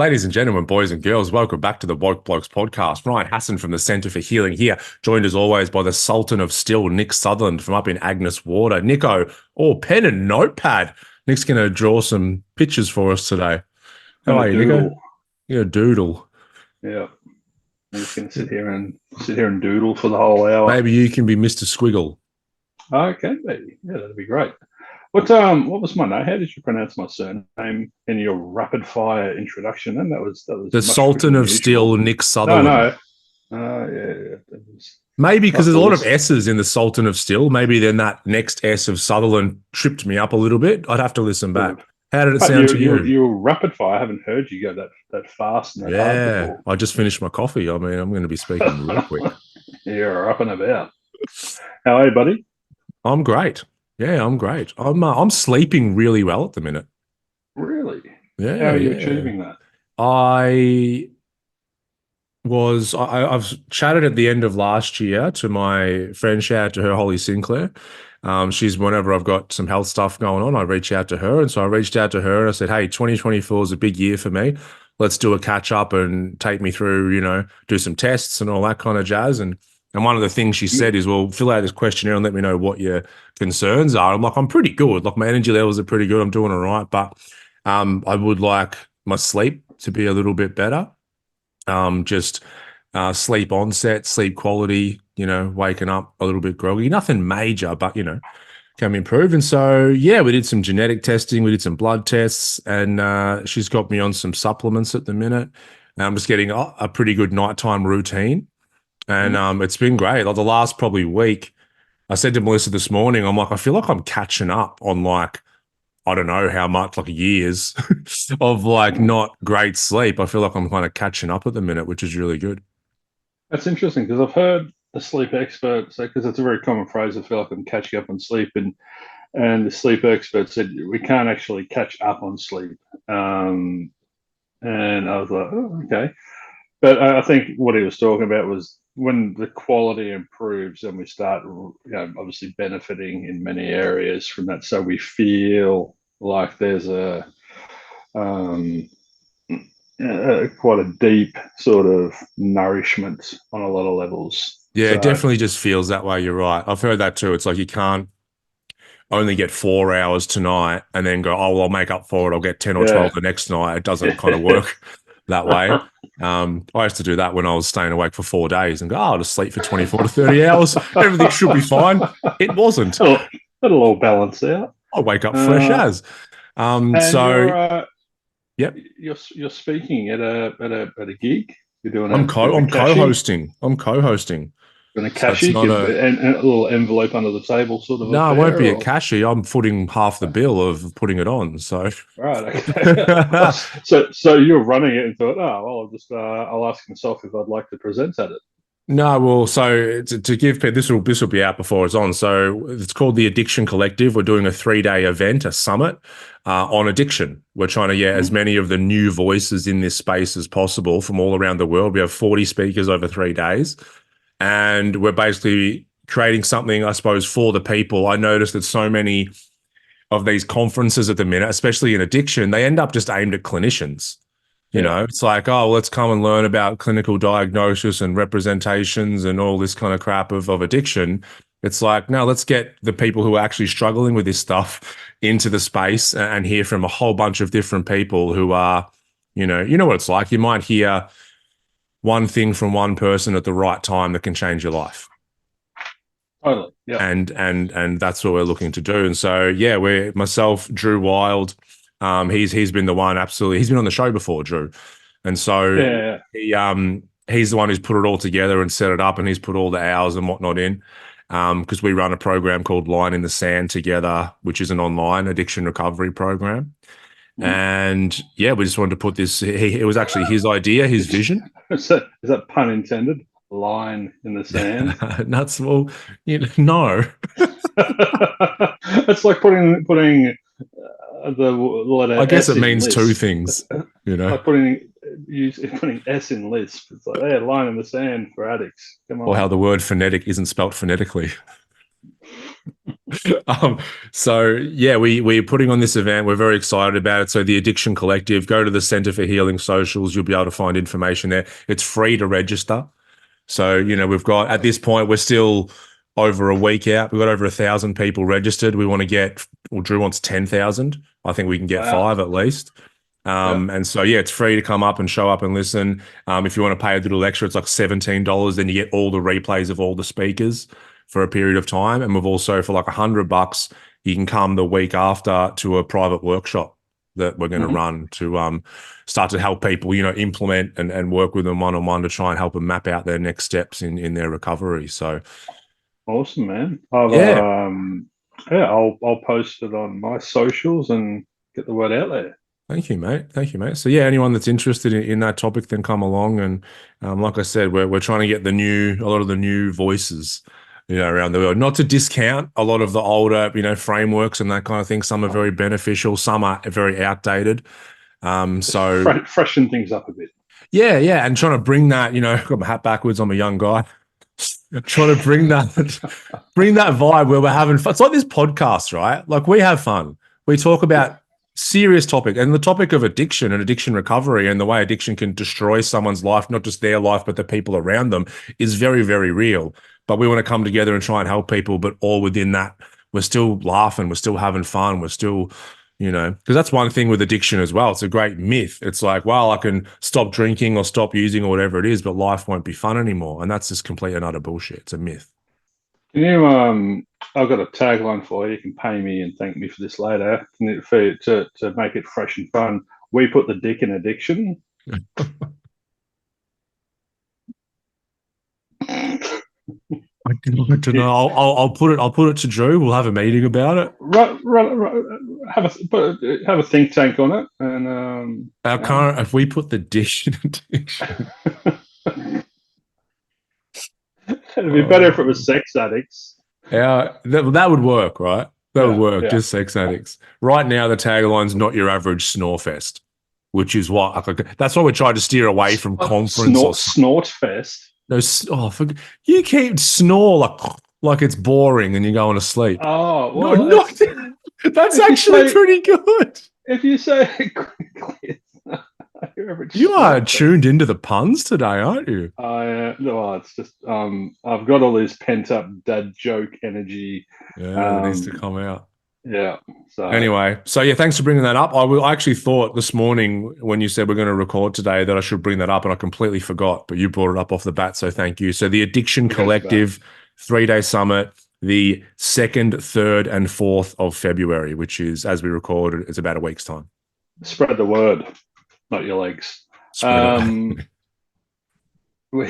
Ladies and gentlemen, boys and girls, welcome back to the Blokes podcast. Ryan Hassan from the Centre for Healing here, joined as always by the Sultan of Still, Nick Sutherland from up in Agnes Water. Nico, pen and notepad. Nick's going to draw some pictures for us today. How And are a you, Nico? doodle. You're a doodle. Yeah. I'm just gonna sit here and doodle for the whole hour. Maybe you can be Mr. Squiggle. Okay, maybe. Yeah, that'd be great. What was my name? How did you pronounce my surname in your rapid fire introduction? And that was The much quicker Sultan than of usual. Still, Nick No, Sutherland. no. Yeah, that was, Maybe I because there's a lot of thought S's in the Sultan of Still. Maybe then that next S of Sutherland tripped me up a little bit. I'd have to listen could back. have. How did it But sound you to you you? you were rapid fire. I haven't heard you go that fast and that hard Yeah, before. I just finished my coffee. I mean, I'm going to be speaking real quick. You're up and about. How are you, buddy? I'm great. Yeah, I'm great. I'm sleeping really well at the minute. Really? How Yeah, are you yeah. achieving that? I I've chatted at the end of last year to my friend, shout out to her, Holly Sinclair. She's whenever I've got some health stuff going on, I reach out to her. And so I reached out to her and I said, hey, 2024 is a big year for me. Let's do a catch up and take me through, do some tests and all that kind of jazz. And one of the things she said is, well, fill out this questionnaire and let me know what your concerns are. I'm like, I'm pretty good. Like my energy levels are pretty good. I'm doing all right. But I would like my sleep to be a little bit better. Just sleep onset, sleep quality, waking up a little bit groggy. Nothing major, but, can be improved. And so, yeah, we did some genetic testing, we did some blood tests, and she's got me on some supplements at the minute. And I'm just getting a pretty good nighttime routine. And it's been great. Like the last probably week, I said to Melissa this morning, I'm like, I feel like I'm catching up on like, I don't know how much, like years of like not great sleep. I feel like I'm kind of catching up at the minute, which is really good. That's interesting because I've heard a sleep expert say, because it's a very common phrase, I feel like I'm catching up on sleep. And the sleep expert said, we can't actually catch up on sleep. Um, and I was like, oh, okay. But I think what he was talking about was when the quality improves and we start, obviously benefiting in many areas from that. So we feel like there's um, quite a deep sort of nourishment on a lot of levels. Yeah, it So definitely just feels that way. You're right. I've heard that too. It's like you can't only get 4 hours tonight and then go, oh, well, I'll make up for it. I'll get 10 or yeah, 12 the next night. It doesn't kind of yeah. work that way. I used to do that when I was staying awake for 4 days and go, oh, I'll just sleep for 24 to 30 hours. Everything should be fine. It wasn't. It'll all balance out. I wake up fresh Uh, as. and So, yep, you're speaking at a gig. You're doing I'm a co bit of a I'm cashy, co-hosting. I'm co-hosting. doing a So it's cashy, not a and a little envelope under the table sort of no, it won't affair, be a or cashy. I'm footing half the bill of putting it on. So right? Okay. So you're running it and thought, oh well, I'll ask myself if I'd like to present at it. no, well, so to give this will be out before it's on. So it's called the Addiction Collective. We're doing a 3-day event, a summit on addiction. We're trying to get as Mm. many of the new voices in this space as possible from all around the world. We have 40 speakers over 3 days, and we're basically creating something, I suppose, for the people. I noticed that so many of these conferences at the minute, especially in addiction, they end up just aimed at clinicians. Yeah, It's like, oh, let's come and learn about clinical diagnosis and representations and all this kind of crap of addiction. It's like, no, let's get the people who are actually struggling with this stuff into the space and hear from a whole bunch of different people who are, you know what it's like. You might hear one thing from one person at the right time that can change your life. totally. Yeah. And that's what we're looking to do. And so yeah, we're myself, Drew Wild. He's been the one absolutely. He's been on the show before, Drew, and so Yeah. he's the one who's put it all together and set it up, and he's put all the hours and whatnot in. Because we run a program called Line in the Sand together, which is an online addiction recovery program. Mm. And yeah, we just wanted to put this. It was actually his idea, his vision. Is that pun intended? Line in the sand. Nuts. Well, no. It's like putting the I letter guess S it in means two lisp. things. You know. Like putting S in lisp. It's like, hey, line in the sand for addicts. Come Or how on. the word phonetic isn't spelt phonetically. Um, so yeah, we're putting on this event. We're very excited about it. So the Addiction Collective, go to the Center for Healing Socials. You'll be able to find information there. It's free to register. So, we've got at this point, we're still over a week out. We've got over 1,000 people registered. We want to get, well, Drew wants 10,000. I think we can get Wow. five at least. Yeah. And so, yeah, it's free to come up and show up and listen. If you want to pay a little extra, it's like $17. Then you get all the replays of all the speakers for a period of time. And we've also, for like $100, you can come the week after to a private workshop that we're going to Mhm. run to start to help people, implement and work with them one-on-one to try and help them map out their next steps in their recovery. So, Awesome, man. I've yeah. yeah, I'll post it on my socials and get the word out there. Thank you, mate. Thank you, mate. So yeah, anyone that's interested in that topic, then come along. And like I said, we're trying to get a lot of the new voices, around the world. Not to discount a lot of the older, frameworks and that kind of thing. Some are very beneficial, some are very outdated. Just So freshen things up a bit. yeah, yeah, and trying to bring that, got my hat backwards. I'm a young guy. Trying to bring that vibe where we're having fun. It's like this podcast, right? Like we have fun. We talk Yeah. about serious topic and the topic of addiction and addiction recovery and the way addiction can destroy someone's life, not just their life, but the people around them is very, very real. But we want to come together and try and help people, but all within that, we're still laughing, we're still having fun, we're still, because that's one thing with addiction as well. It's a great myth. It's like, well, I can stop drinking or stop using or whatever it is, but life won't be fun anymore. And that's just complete and utter bullshit. It's a myth. Can you I've got a tagline for you. You can pay me and thank me for this later. To make it fresh and fun. We put the dick in addiction. I don't know. I'll put it to Drew. We'll have a meeting about it. Have a think tank on it, and Our you know. current, if we put the dish in addiction, It'd be better if it was oh, sex addicts. that would work, right? That would Yeah, work. yeah. Just sex addicts. Right now, the tagline's not your average snore fest, which is what that's why we tried to steer away from conference or Snort fest. no. You keep snore like it's boring and you're going to sleep. Oh No, well, not that's if you actually say pretty good. if you say it quickly, your average You are snort tuned fest. into the puns today, aren't you? I no, it's just I've got all this pent up dad joke energy. Yeah, that needs to Um, come out. yeah. So Anyway, so yeah, thanks for bringing that up. I actually thought this morning when you said we're going to record today that I should bring that up, and I completely forgot. But you brought it up off the bat, so thank you. So the Addiction it goes back. Collective 3-day summit, the 2nd, 3rd, and 4th of February, which is as we record, it's about a week's time. Spread the word, not your legs. Spread it. We,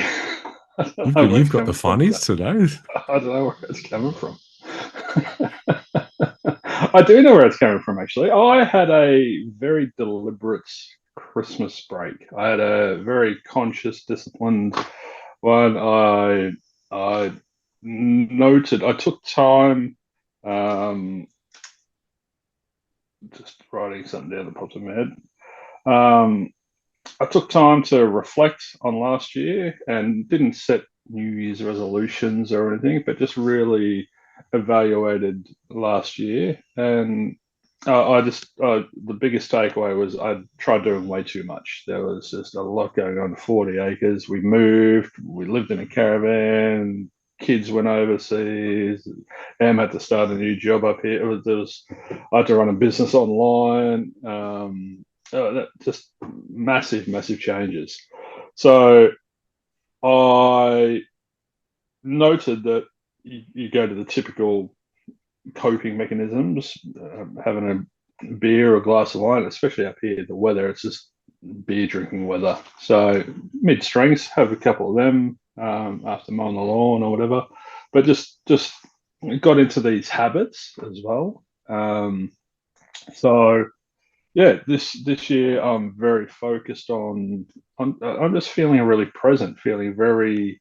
I don't You've know got, where you've it's got the coming from today. funnies today. I don't know where it's coming from. I do know where it's coming from, actually. I had a very deliberate Christmas break. I had a very conscious, disciplined one. I noted, I took time, um, just writing something down that popped in my head. Um, I took time to reflect on last year and didn't set New Year's resolutions or anything, but just really evaluated last year. And the biggest takeaway was I tried doing way too much. There was just a lot going on. 40 acres. We moved. We lived in a caravan. Kids went overseas. Em had to start a new job up here. I had to run a business online. That just massive, massive changes. So I noted that you go to the typical coping mechanisms, having a beer or a glass of wine, especially up here, the weather, it's just beer drinking weather. So mid strengths, have a couple of them after mowing the lawn or whatever. But just got into these habits as well. So yeah, this year I'm very focused on. I'm just feeling really present, feeling very.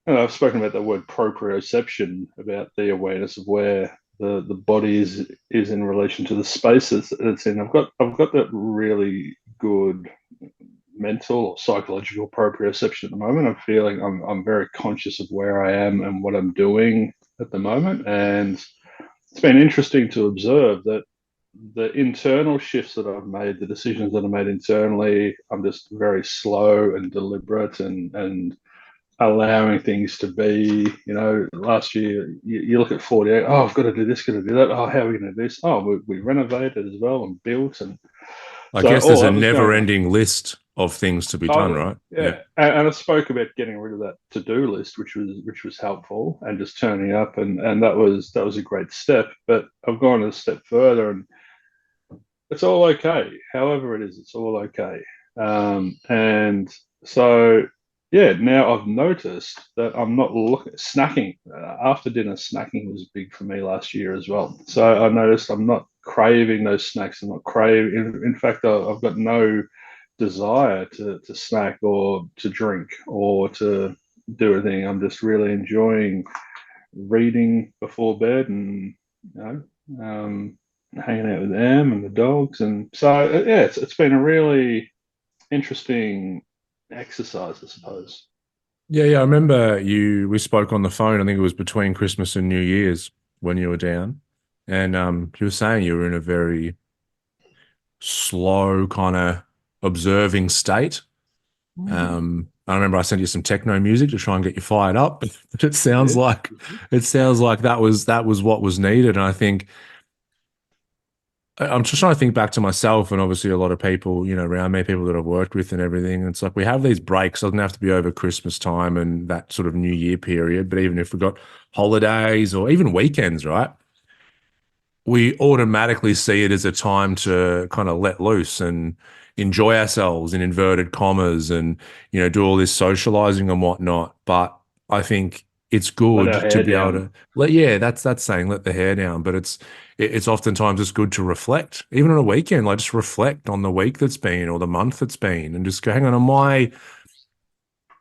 I've spoken about the word proprioception, about the awareness of where the body is in relation to the spaces it's in. I've got that really good mental or psychological proprioception at the moment. I'm feeling I'm very conscious of where I am and what I'm doing at the moment, and it's been interesting to observe that the internal shifts that I've made, the decisions that I made internally, I'm just very slow and deliberate and allowing things to be. Last year you look at 48. Oh, I've got to do this, got to do that. Oh, how are we going to do this? Oh, we renovated as well and built, and I so guess all there's a that was going on. never-ending list of things to be Oh done, yeah, right? Yeah. yeah. And I spoke about getting rid of that to-do list, which was helpful, and just turning up, and that was a great step. But I've gone a step further, and it's all okay. However it is, it's all okay. And so, yeah, now I've noticed that I'm not looking snacking. After dinner, snacking was big for me last year as well. So I noticed I'm not craving those snacks. I'm not craving. In fact, I've got no desire to snack or to drink or to do anything. I'm just really enjoying reading before bed and hanging out with them and the dogs. And so, yeah, it's been a really interesting exercise, I suppose. Yeah, yeah. I remember we spoke on the phone, I think it was between Christmas and New Year's when you were down. And you were saying you were in a very slow, kind of observing state. Mm. I remember I sent you some techno music to try and get you fired up. But it You sounds did. like that was what was needed. And I think I'm just trying to think back to myself and obviously a lot of people, around me, people that I've worked with and everything. It's like we have these breaks. It doesn't have to be over Christmas time and that sort of New Year period. But even if we've got holidays or even weekends, right? We automatically see it as a time to kind of let loose and enjoy ourselves in inverted commas and, do all this socializing and whatnot. But I think it's Let our good to hair be able down. to yeah, that's saying let the hair down, but it's oftentimes just good to reflect, even on a weekend, like just reflect on the week that's been or the month that's been and just go, hang on,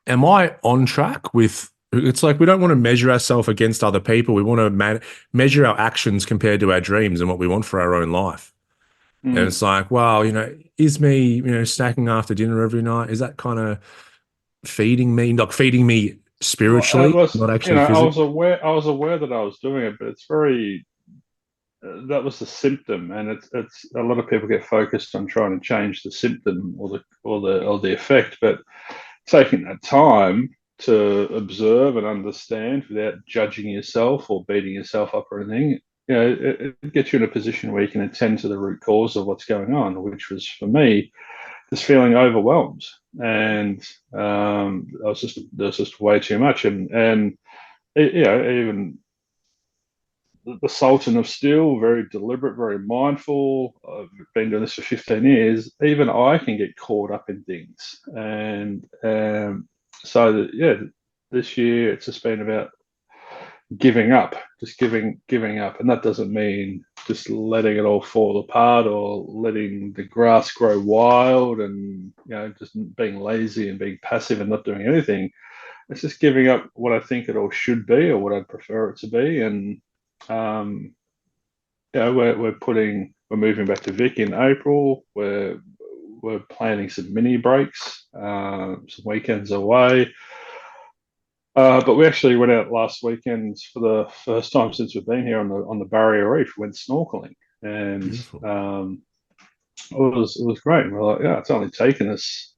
am I on track with it's like we don't want to measure ourselves against other people. We want to measure our actions compared to our dreams and what we want for our own life. And Mm. it's like, well, is me, snacking after dinner every night, is that kind of feeding me Well, spiritually, not actually I physically? was aware that I was doing it, but it's very that was the symptom, and it's a lot of people get focused on trying to change the symptom or the effect, but taking that time to observe and understand without judging yourself or beating yourself up or anything, it gets you in a position where you can attend to the root cause of what's going on, which was for me just feeling overwhelmed, and there was just way too much, and even the Sultan of Steel, very deliberate, very mindful. I've been doing this for 15 years. Even I can get caught up in things. And yeah, this year it's just been about giving up, just giving up. And that doesn't mean just letting it all fall apart or letting the grass grow wild and, just being lazy and being passive and not doing anything. It's just giving up what I think it all should be or what I'd prefer it to be. And, um, we're moving back to Vic in April. We're planning some mini breaks, some weekends away. But we actually went out last weekend for the first time since we've been here on the Barrier Reef. We went snorkeling, and Beautiful. it was great. And we're like, yeah, it's only taken us,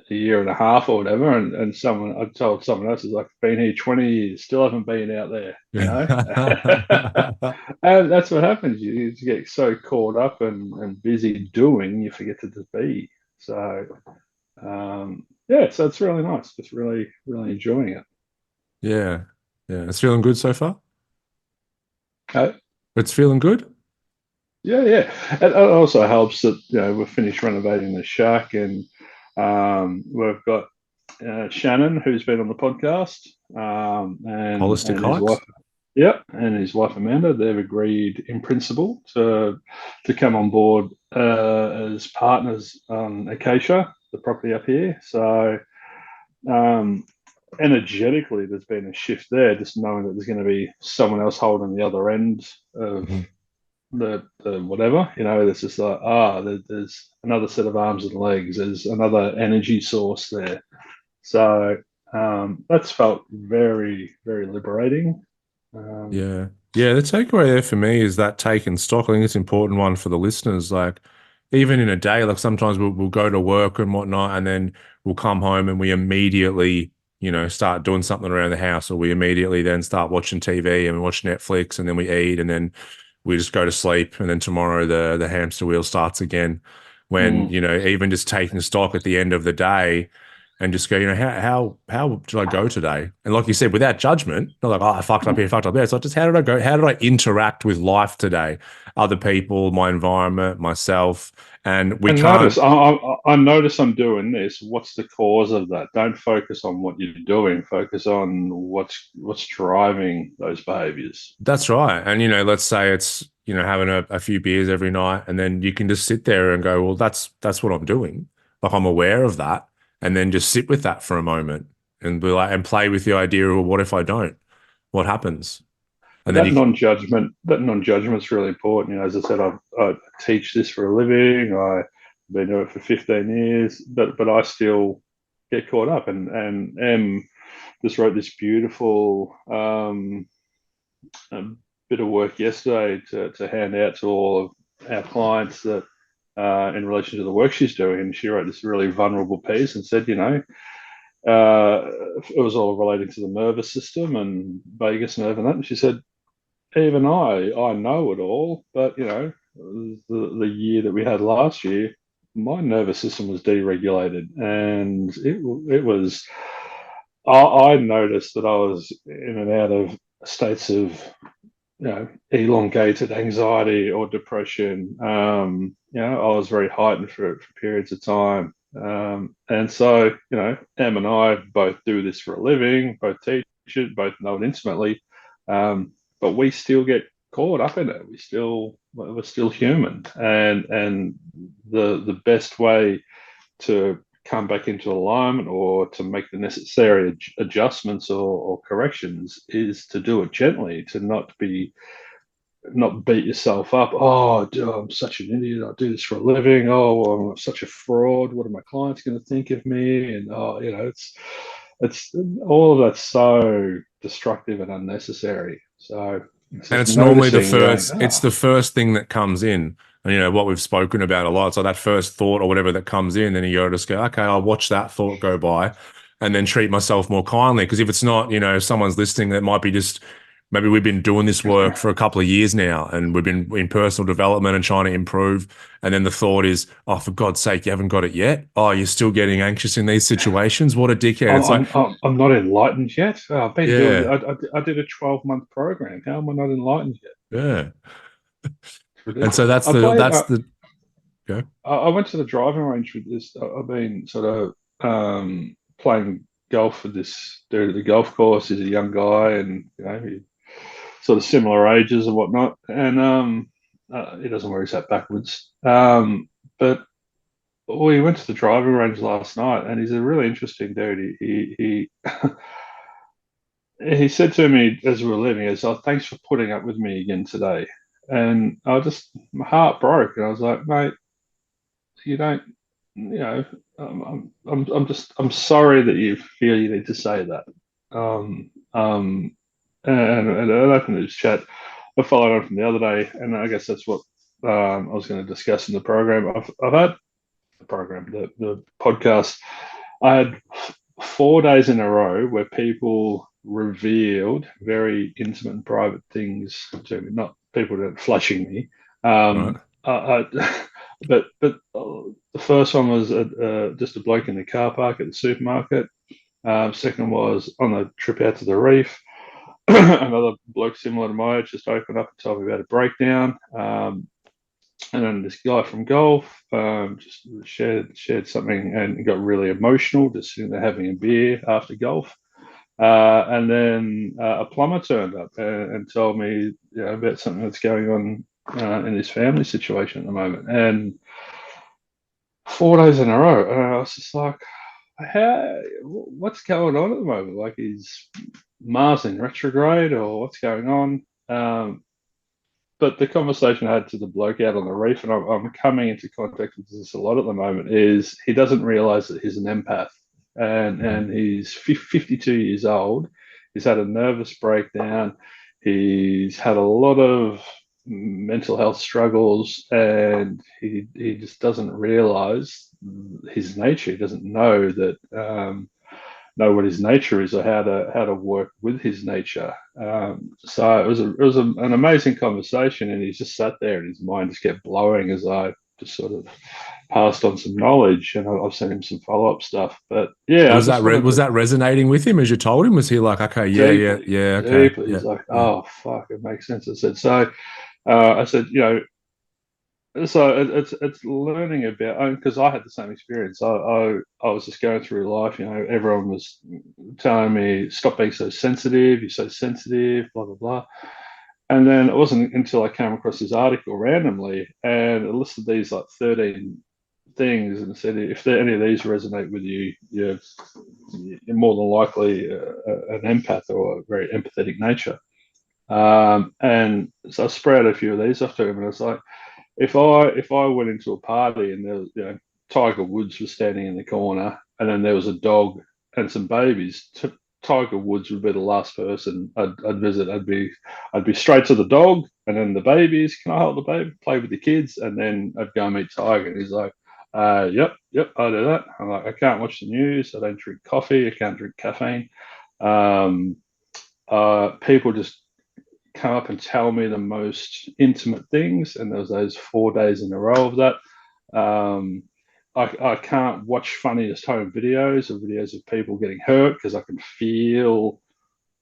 a year and a half or whatever. And someone I told someone else is like, been here 20 years, still haven't been out there. And that's what happens. You just get so caught up and busy doing, you forget to just be. So yeah, so it's really nice. Just really, really enjoying it. Yeah. Yeah. It's feeling good so far. Uh, It's feeling good. yeah, yeah. It also helps that we've finished renovating the shack, and we've got Shannon, who's been on the podcast, Holistic and his wife. hikes. Yep, and his wife Amanda. They've agreed in principle to come on board as partners on Acacia, the property up here. So um, energetically, there's been a shift there, just knowing that there's going to be someone else holding the other end of Mhm. the whatever. There's just like there's another set of arms and legs. There's another energy source there. So that's felt very, very liberating. Um, Yeah. Yeah. The takeaway there for me is that taking stock. I think it's an important one for the listeners. Like, even in a day, like sometimes we'll go to work and whatnot, and then we'll come home and we immediately, start doing something around the house, or we immediately then start watching TV and we watch Netflix, and then we eat, and then we just go to sleep, and then tomorrow the hamster wheel starts again. When, mm. even just taking stock at the end of the day and just go, how did I go today? And like you said, without judgment, not like, oh, I fucked up here, fucked up there. It's like, just how did I go? How did I interact with life today? Other people, my environment, myself. And we And can't, notice, I notice I'm doing this. What's the cause of that? Don't focus on what you're doing. Focus on what's driving those behaviors. that's right. And, let's say it's, having a few beers every night, and then you can just sit there and go, well, that's what I'm doing. Like, I'm aware of that. And then just sit with that for a moment and be like, and play with the idea of, well, what if I don't? What happens? And But then you, that non-judgment is really important. As I said, I teach this for a living. I've been doing it for 15 years, but I still get caught up. And just wrote this beautiful bit of work yesterday to hand out to all of our clients that in relation to the work she's doing. And she wrote this really vulnerable piece and said, it was all relating to the nervous system and vagus nerve and that. And she said, even I know it all, but the year that we had last year, my nervous system was deregulated, and it was. I noticed that I was in and out of states of elongated anxiety or depression. I was very heightened for periods of time. And so, Em and I both do this for a living, both teach it, both know it intimately. But we still get caught up in it. We're still human. And the best way to come back into alignment or to make the necessary adjustments or corrections is to do it gently, to not beat yourself up. Oh, I'm such an idiot. I do this for a living. Oh, I'm such a fraud. What are my clients going to think of me? And it's all of that's so destructive and unnecessary. So it's and just it's normally the noticing and going, first, it's the first thing that comes in. And what we've spoken about a lot. So that first thought or whatever that comes in, then you go just go, okay, I'll watch that thought go by and then treat myself more kindly. Because if it's not, if someone's listening that might be just maybe we've been doing this work for a couple of years now and we've been in personal development and trying to improve. And then the thought is, oh, for God's sake, you haven't got it yet. Oh, you're still getting anxious in these situations. What a dickhead. It's like, I'm not enlightened yet. I've been doing. yeah, I did a 12-month program. How am I not enlightened yet? yeah. It's And so ridiculous. I played. that's the, yeah. I went to the driving range with this. I've been sort of playing golf with this dude at the golf course. He's a young guy, and he sort of similar ages and whatnot. And he doesn't wear his hat backwards. But we went to the driving range last night, and he's a really interesting dude. He said to me as we were leaving, "Is oh, thanks for putting up with me again today." And my heart broke, and I was like, "Mate, you don't, you know, I'm sorry that you feel you need to say that." Um, um, and I opened this chat. I followed on from the other day, and I guess that's what I was going to discuss in the program. I've had the program, the podcast. I had 4 days in a row where people revealed very intimate and private things to me, not people that flushing me. Right. But the first one was just a bloke in the car park at the supermarket. Second was on the trip out to the reef. Another bloke similar to my age just opened up and told me about a breakdown. And then this guy from golf just shared something and got really emotional, just sitting there having a beer after golf. And then a plumber turned up and told me about something that's going on in his family situation at the moment. And 4 days in a row, and I was just like, what's going on at the moment? Like, is Mars in retrograde or what's going on? But the conversation I had to the bloke out on the reef, and I'm coming into contact with this a lot at the moment, is he doesn't realize that he's an empath, and Mhm. he's 52 years old. He's had a nervous breakdown. He's had a lot of mental health struggles, and he just doesn't realize his nature. He doesn't know that know what his nature is, or how to work with his nature. So an amazing conversation, and he's just sat there, and his mind just kept blowing as I just sort of passed on some knowledge, and I've sent him some follow up stuff. But yeah, I Was just wanted was to that resonating with him as you told him? Was he like, okay, yeah, yeah, deeply, yeah, okay, deeply. yeah, He's like, yeah. oh fuck, it makes sense. I said so. I said, so it's learning about, because I had the same experience. I was just going through life. Everyone was telling me stop being so sensitive. You're so sensitive. Blah blah blah. And then it wasn't until I came across this article randomly, and it listed these like 13 things, and said if any of these resonate with you, you're more than likely an empath or a very empathetic nature. And so I spread a few of these off to him, and I was like, if I went into a party and there was, Tiger Woods was standing in the corner, and then there was a dog and some babies, Tiger Woods would be the last person I'd visit. I'd be straight to the dog, and then the babies. Can I hold the baby? Play with the kids, and then I'd go and meet Tiger. And he's like, yep, I do that. I'm like, I can't watch the news. I don't drink coffee. I can't drink caffeine. Um, People just come up and tell me the most intimate things, and there was those 4 days in a row of that. Um, I can't watch funniest home videos or videos of people getting hurt because I can feel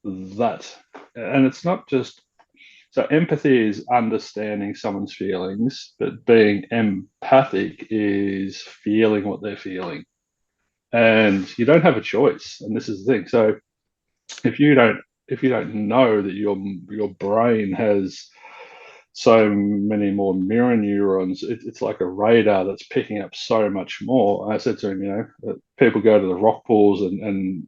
that. And it's not just so empathy is understanding someone's feelings, but being empathic is feeling what they're feeling. And you don't have a choice. And this is the thing. So if you don't know that your brain has so many more mirror neurons, it's like a radar that's picking up so much more. I said to him, people go to the rock pools, and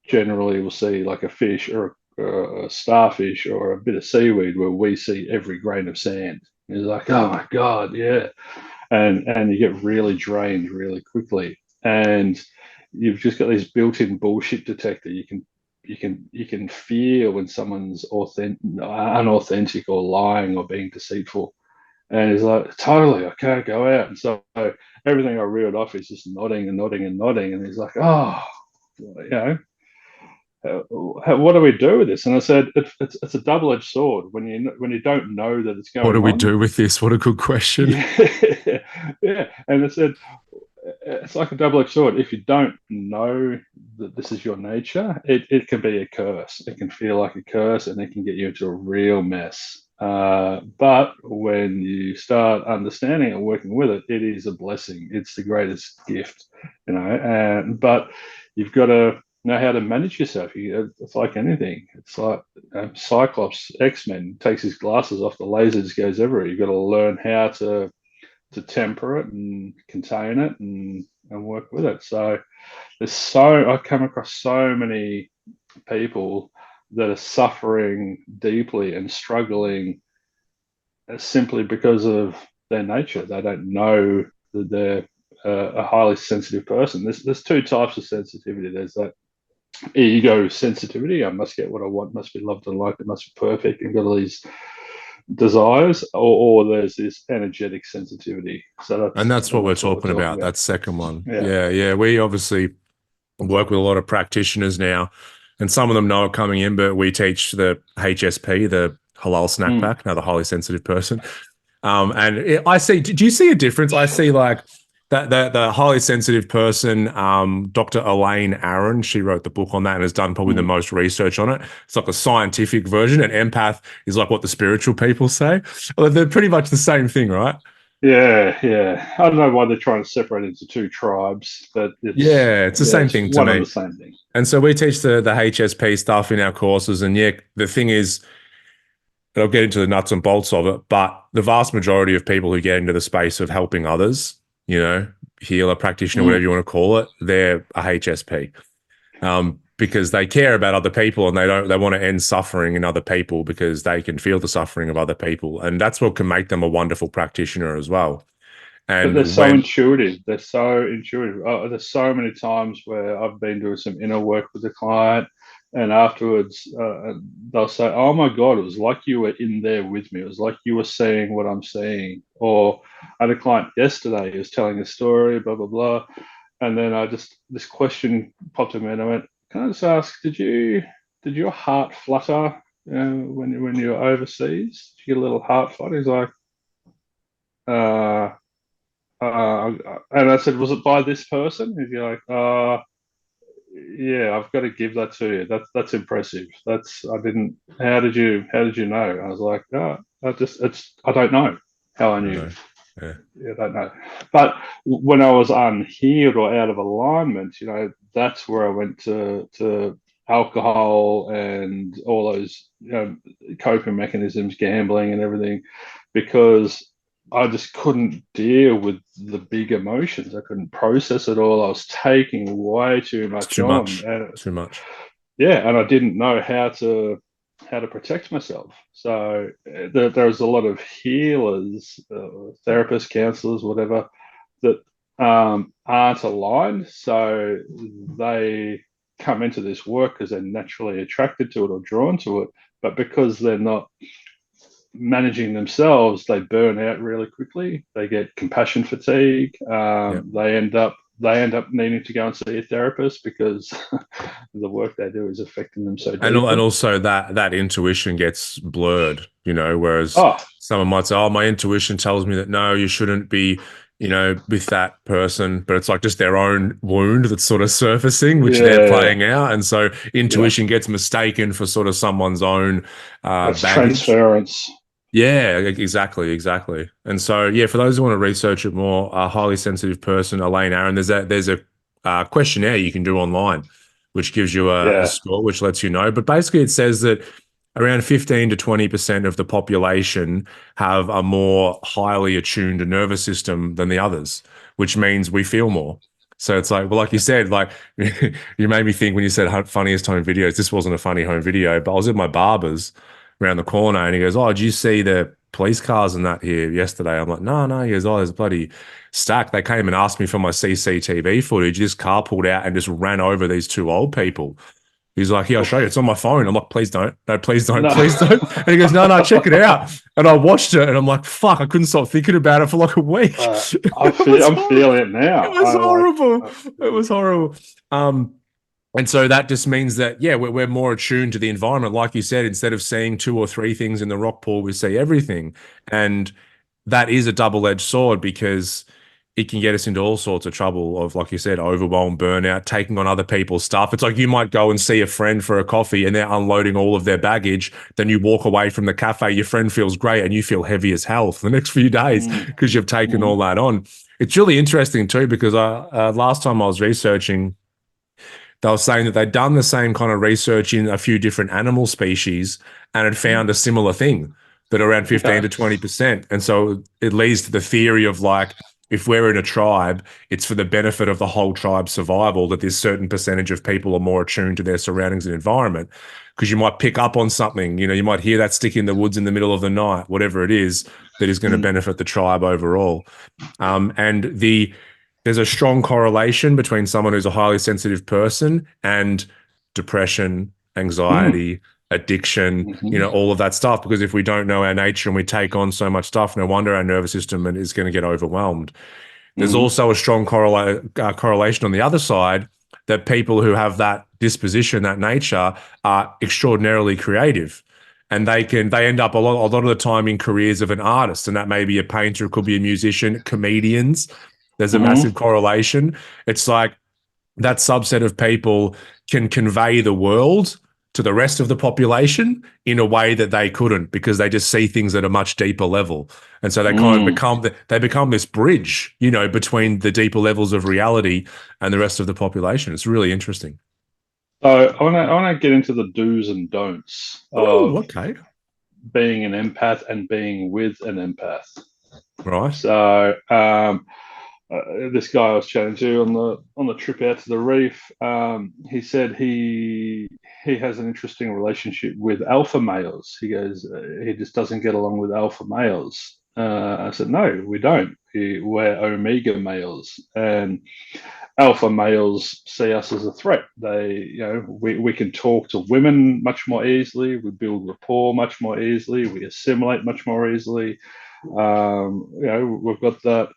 generally will see like a fish or a starfish or a bit of seaweed where we see every grain of sand. He's like, oh my god, yeah, and you get really drained really quickly, and you've just got this built-in bullshit detector. You can feel when someone's unauthentic or lying or being deceitful. And he's like, totally, I can't go out. And so everything I reeled off is just nodding and nodding and nodding. And he's like, oh, what do we do with this? And I said, it's a double-edged sword. When you don't know that it's What do going we on. do with this? What a good question. Yeah, yeah. And I said, it's like a double-edged sword. If you don't know that this is your nature, it can be a curse. It can feel like a curse, and it can get you into a real mess. But when you start understanding and working with it, it is a blessing. It's the greatest gift, but you've got to know how to manage yourself. It's like anything. It's like Cyclops, X-Men, takes his glasses off, the laser just goes everywhere. You've got to learn how to temper it and contain it and work with it. So I come across so many people that are suffering deeply and struggling simply because of their nature. They don't know that they're a highly sensitive person. There's two types of sensitivity. There's that ego sensitivity. I must get what I want, must be loved and liked, it must be perfect, and got all these desires, or there's this energetic sensitivity. So And that's what we're that's what we're talking talking about. about. That second one. Yeah. Yeah, yeah. We obviously work with a lot of practitioners now, and some of them know it coming in, but we teach the HSP, the halal snack Mm. pack, now the highly sensitive person. I see, did you see a difference? I see like that the highly sensitive person, Dr. Elaine Aaron, she wrote the book on that and has done probably the Mm. most research on it. It's like a scientific version, and empath is like what the spiritual people say. Well, they're pretty much the same thing, right? Yeah, yeah. I don't know why they're trying to separate into two tribes, but Yeah, it's the same it's thing to one and me. the same thing. And so we teach the HSP stuff in our courses. And yeah, the thing is, and I'll get into the nuts and bolts of it, but the vast majority of people who get into the space of helping others, healer, practitioner, whatever Mm. you want to call it, they're a HSP. Because they care about other people, and they want to end suffering in other people because they can feel the suffering of other people. And that's what can make them a wonderful practitioner as well. But they're And so when intuitive. They're so intuitive. There's so many times where I've been doing some inner work with a client, And afterwards, they'll say, "Oh my God, it was like you were in there with me. It was like you were saying what I'm saying." Or I had a client yesterday who was telling a story, blah blah blah, and then this question popped in me, and I went, "Can I just ask, did your heart flutter when you were overseas? Did you get a little heart flutter?" He's like, uh, and I said, "Was it by this person?" He's like, yeah, I've got to give that to you. That's impressive. I didn't. How did you know?" I was like, "Oh, I don't know how I I knew. know. Yeah. Yeah, I don't know." But when I was unhealed or out of alignment, that's where I went to alcohol and all those coping mechanisms, gambling and everything, because I just couldn't deal with the big emotions. I couldn't process it all. I was taking way too It's much too on, much. and Too much. yeah, and I didn't know how to protect myself. So there's a lot of healers, therapists, counselors, whatever, that aren't aligned. So they come into this work because they're naturally attracted to it or drawn to it, but because they're not managing themselves, they burn out really quickly. They get compassion fatigue. Yeah. They end up needing to go and see a therapist because the work they do is affecting them so And deeply. also that intuition gets blurred, whereas Oh, someone might say, "Oh, my intuition tells me that no, you shouldn't be, with that person," but it's like just their own wound that's sort of surfacing, which they're yeah, playing out, and so yeah. intuition gets mistaken for sort of someone's own That's baggage. transference. Yeah, exactly, exactly. And so, yeah, for those who want to research it more, a highly sensitive person, Elaine Aaron, there's a questionnaire you can do online, which gives you a Yeah. score, which lets you know. But basically, it says that around 15 to 20% of the population have a more highly attuned nervous system than the others, which means we feel more. So it's like, well, like you said, like you made me think when you said funniest home videos. This wasn't a funny home video, but I was at my barber's around the corner and he goes, "Oh, did you see the police cars and that here yesterday?" I'm like, "No, no." He goes, "Oh, there's a bloody stack. They came and asked me for my CCTV footage. This car pulled out and just ran over these two old people." He's like, "Here, I'll show you. It's on my phone." I'm like, "Please don't. No, please don't. No. Please don't." And he goes, "No, no, check it out." And I watched it and I'm like, "Fuck, I couldn't stop thinking about it for like a week." I It feel was I'm horrible. feeling it It now. was I like. horrible. It Yeah. was horrible. And so that just means that, yeah, we're more attuned to the environment. Like you said, instead of seeing two or three things in the rock pool, we see everything. And that is a double-edged sword because it can get us into all sorts of trouble of, like you said, overwhelm, burnout, taking on other people's stuff. It's like you might go and see a friend for a coffee and they're unloading all of their baggage. Then you walk away from the cafe, your friend feels great and you feel heavy as hell for the next few days Mm, because you've taken mm, all that on. It's really interesting too because last time I was researching, they were saying that they'd done the same kind of research in a few different animal species and had mm. found a similar thing that around 15 Okay. to 20%. And so it leads to the theory of like, if we're in a tribe, it's for the benefit of the whole tribe's survival that this certain percentage of people are more attuned to their surroundings and environment. Because you might pick up on something, you might hear that stick in the woods in the middle of the night, whatever it is, that is going to Mm, benefit the tribe overall. And there's a strong correlation between someone who's a highly sensitive person and depression, mm, anxiety, addiction, mhm, all of that stuff. Because if we don't know our nature and we take on so much stuff, no wonder our nervous system is going to get overwhelmed. There's mhm, also a strong correlation on the other side that people who have that disposition, that nature, are extraordinarily creative. And they end up a lot of the time in careers of an artist, and that may be a painter, it could be a musician, comedians. There's a mhm, massive correlation. It's like that subset of people can convey the world to the rest of the population in a way that they couldn't because they just see things at a much deeper level. And so they kind of mm. become this bridge, between the deeper levels of reality and the rest of the population. It's really interesting. So I want to get into the do's and don'ts Oh, of okay. being an empath and being with an empath. Right. So this guy I was chatting to on the trip out to the reef, he said he has an interesting relationship with alpha males. He goes, he just doesn't get along with alpha males. I said, no, we don't. We're omega males, and alpha males see us as a threat. We can talk to women much more easily. We build rapport much more easily. We assimilate much more easily. We've got that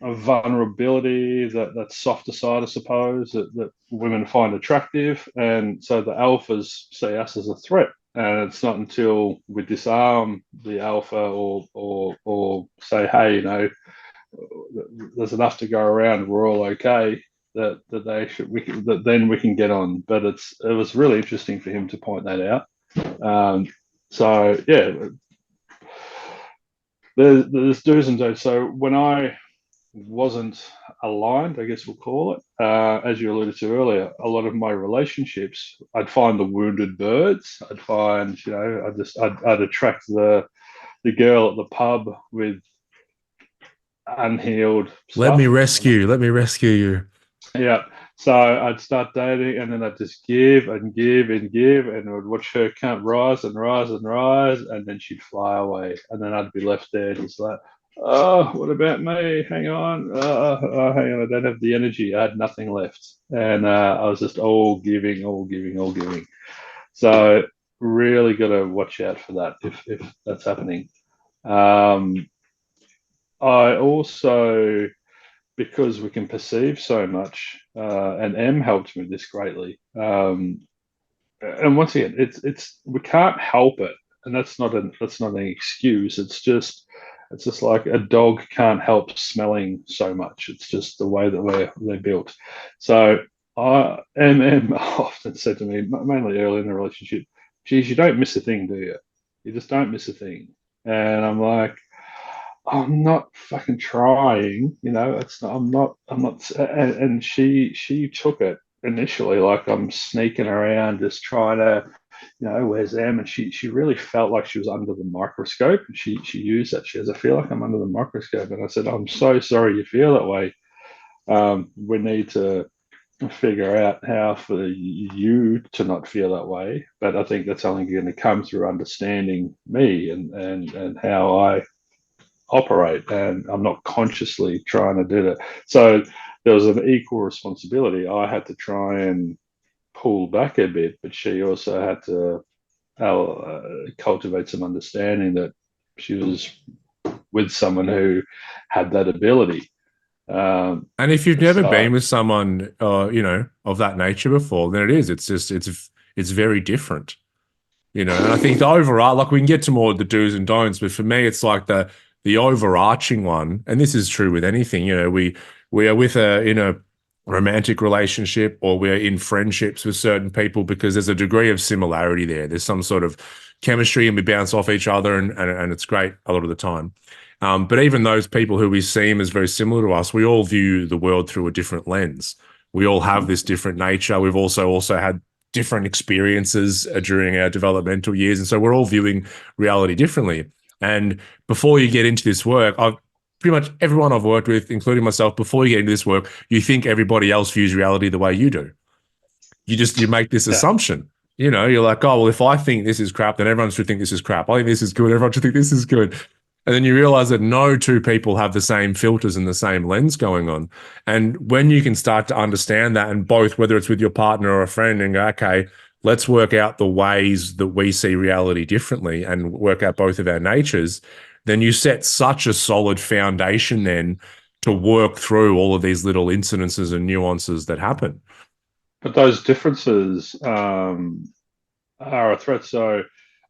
a vulnerability, that softer side, I suppose, that women find attractive, and so the alphas see us as a threat. And it's not until we disarm the alpha, or say, hey, there's enough to go around, we're all okay, that then we can get on. But it was really interesting for him to point that out. So yeah, there's do's and don'ts. So when I wasn't aligned, I guess we'll call it, as you alluded to earlier, a lot of my relationships, I'd find the wounded birds. I'd find, I'd attract the girl at the pub with unhealed Let me stuff. rescue. Let me rescue you. Yeah. So I'd start dating, and then I'd just give and give and give, and I'd watch her count rise and rise and rise, and then she'd fly away, and then I'd be left there just like, oh, what about me? Hang on, hang on, I don't have the energy. I had nothing left, and I was just all giving, all giving, all giving. So really got to watch out for that if that's happening. I also, because we can perceive so much, and M helped me this greatly. And once again, it's we can't help it, and that's not an excuse. It's just like a dog can't help smelling so much. It's just the way that they're built. So M often said to me, mainly early in the relationship, "Geez, you don't miss a thing, do you? You just don't miss a thing." And I'm like, I'm not fucking trying, it's not, I'm not, and she took it initially like I'm sneaking around just trying to, where's Em? And she really felt like she was under the microscope, and she used that. She says, I feel like I'm under the microscope. And I said, I'm so sorry you feel that way. We need to figure out how for you to not feel that way. But I think that's only going to come through understanding me, and how I operate, and I'm not consciously trying to do that. So there was an equal responsibility. I had to try and pull back a bit, but she also had to cultivate some understanding that she was with someone who had that ability. And if you've never So been with someone, of that nature before, then it is. It's just it's very different. And I think the overall, like we can get to more of the do's and don'ts, but for me, it's like the overarching one, and this is true with anything. We are with in a romantic relationship, or we're in friendships with certain people because there's a degree of similarity there. There's some sort of chemistry, and we bounce off each other, and it's great a lot of the time. But even those people who we seem as very similar to us, we all view the world through a different lens. We all have this different nature. We've also had different experiences during our developmental years. And so we're all viewing reality differently. And before you get into this work, I've pretty much everyone I've worked with, including myself, before you get into this work, you think everybody else views reality the way you do. You make this yeah, assumption. You're like, oh, well, if I think this is crap, then everyone should think this is crap. I think this is good. Everyone should think this is good. And then you realize that no two people have the same filters and the same lens going on. And when you can start to understand that, and both, whether it's with your partner or a friend, and go, okay, let's work out the ways that we see reality differently and work out both of our natures, then you set such a solid foundation then to work through all of these little incidences and nuances that happen. but those differences are a threat. So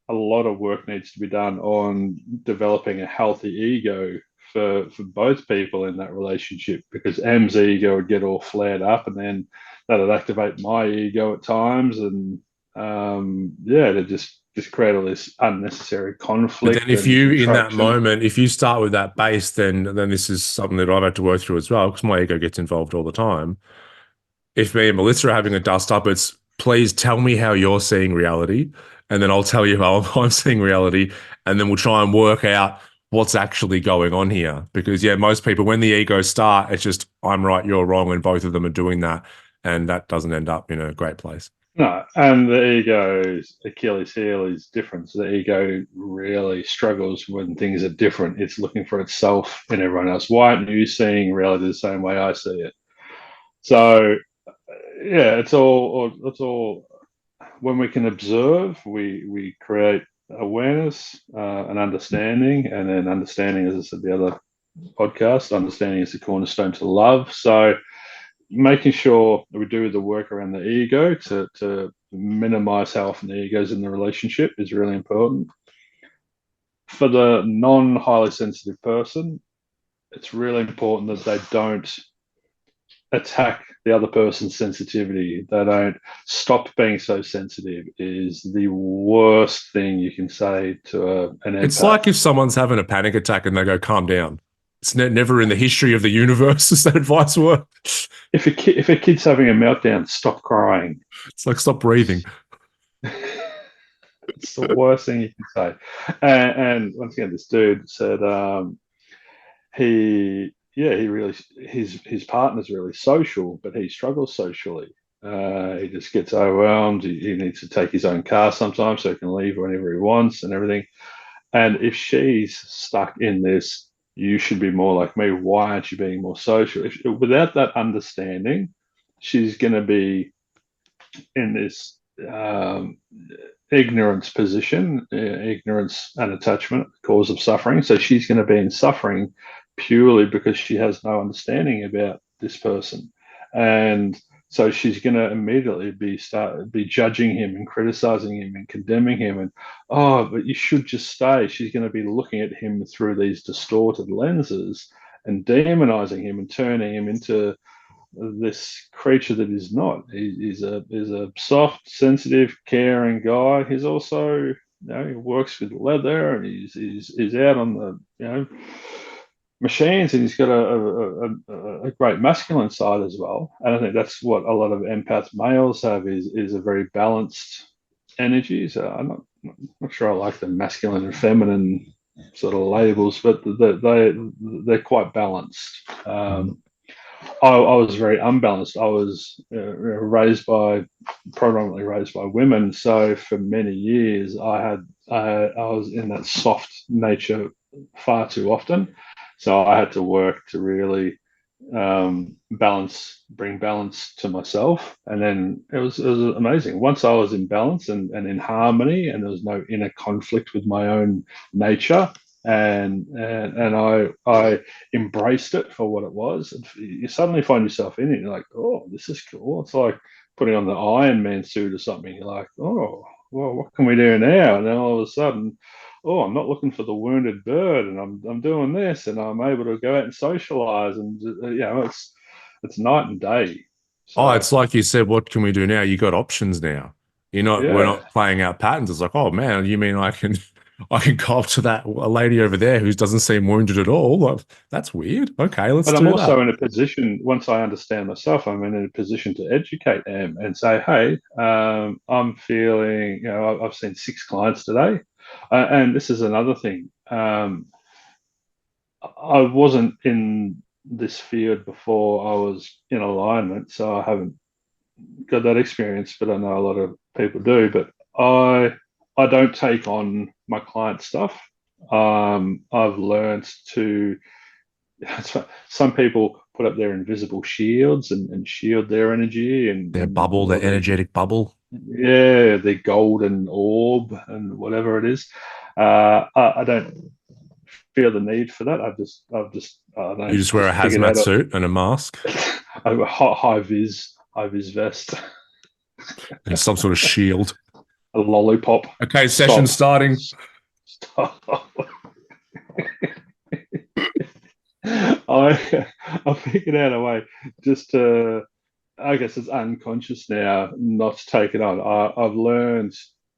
a lot of work needs to be done on developing a healthy ego for both people in that relationship, because M's ego would get all flared up, and then that'd activate my ego at times, and to just create all this unnecessary But then conflict if and you, in that contraction. moment, if you start with that base, then this is something that I've had to work through as well, because my ego gets involved all the time. If me and Melissa are having a dust up, it's please tell me how you're seeing reality, and then I'll tell you how I'm seeing reality, and then we'll try and work out what's actually going on here. Because yeah, most people, when the egos start, it's just I'm right, you're wrong, and both of them are doing that, and that doesn't end up in a great place. No, and the ego's Achilles heel is different. So the ego really struggles when things are different. It's looking for itself in everyone else. Why aren't you seeing reality the same way I see it? So yeah, it's all when we can observe, we create awareness and understanding, and then understanding, as I said the other podcast, understanding is the cornerstone to love. So making sure that we do the work around the ego to minimize how often the ego's in the relationship is really important. For the non highly sensitive person, it's really important that they don't attack the other person's sensitivity. They don't stop being so sensitive is the worst thing you can say to an It's empath. like if someone's having a panic attack and they go, calm down. It's never in the history of the universe does that advice work. If a kid's having a meltdown, stop crying. It's like, stop breathing. It's the worst thing you can say. And once again, this dude said he really his partner's really social, but he struggles socially. He just gets overwhelmed. He needs to take his own car sometimes so he can leave whenever he wants and everything. And if she's stuck in this, you should be more like me. Why aren't you being more social? Without that understanding, she's going to be in this ignorance position, ignorance and attachment, cause of suffering. So she's going to be in suffering purely because she has no understanding about this person. And so she's going to immediately be judging him and criticizing him and condemning him and, oh, but you should just stay. She's going to be looking at him through these distorted lenses and demonizing him and turning him into this creature that is not. He's a soft, sensitive, caring guy. He's also, he works with leather and he's out on the machines, and he's got a great masculine side as well. And I think that's what a lot of empath males have is a very balanced energy. So I'm not sure I like the masculine and feminine sort of labels, but they're quite balanced. I was very unbalanced. I was predominantly raised by women, so for many years I was in that soft nature far too often. So I had to work to really bring balance to myself, and then it was amazing. Once I was in balance and in harmony, and there was no inner conflict with my own nature, and I embraced it for what it was. You suddenly find yourself in it. You're like, oh, this is cool. It's like putting on the Iron Man suit or something. You're like, oh, well, what can we do now? And then all of a sudden, oh, I'm not looking for the wounded bird, and I'm doing this, and I'm able to go out and socialize, and it's night and day. Oh, So it's like you said, what can we do now? You got options now. We're yeah, not playing out patterns. It's like, oh man, you mean I can, I can go up to that a lady over there who doesn't seem wounded at all? Like, that's weird. Okay, let's but I'm do also that. in a position, once I understand myself, I'm in a position to educate them and say, hey, I'm feeling, I've seen 6 clients today. And this is another thing. I wasn't in this field before I was in alignment, so I haven't got that experience, but I know a lot of people do. But I don't take on my client stuff. I've learned to some people put up their invisible shields and shield their energy Their and bubble, their or they energetic bubble. yeah their golden orb and whatever it is. I don't feel the need for that. I've just I don't You know, just wear a just figured hazmat out suit and a mask a high vis vest, and some sort of shield. a lollipop. Okay, session Stop. starting. Stop. I figured out a way just to, I guess it's unconscious now, not to take it on. I've learned